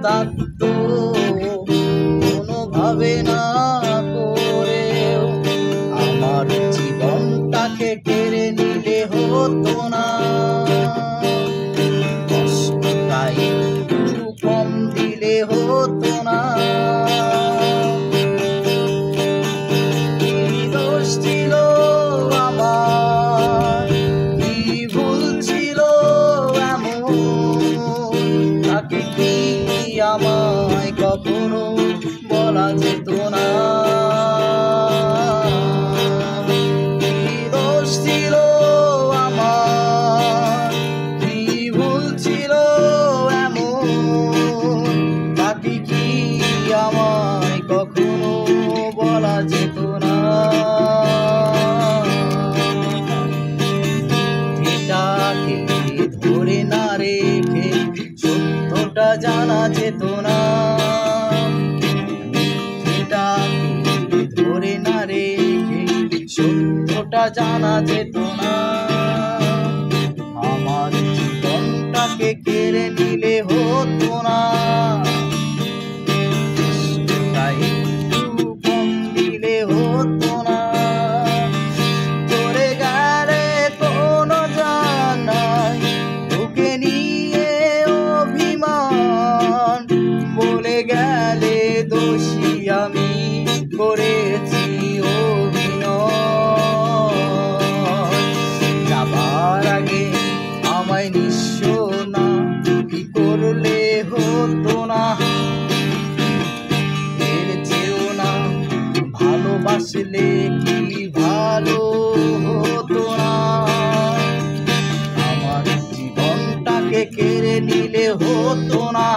থাকতো কোনোভাবে না করেও আমার জীবনটাকে কেড়ে নিলে হতো না। কষ্টটা একটু কম দিলে হতো না। কি দোষ ছিল আমার, কি ভুল ছিল এমন, তাকে কি আমায় কখনো বলা যেত না? কি দোষ ছিল আমার, কি ভুল ছিল এমন, তাকে কি আমায় কখনো বলা যেত না? এটাকে ধরে না রেখে সত্যটা জানা যেত না। এটাকে ধরে না রেখে সত্যটা জানা যেত না। আমার জীবনটাকে কেড়ে নিলে হতো না। একটু কম দিলে হতো না। চলে গেলে কোনো জানাই তোকে নিয়ে অভিমান, বলে গেলে দোষী আমি করেছি অভিনয়। যাবার আগে আমায় নিঃস্ব না কি করলে হতো না? ভালোবাসলে কি ভালো হতো না? আমার জীবনটাকে কেড়ে নিলে হতো না।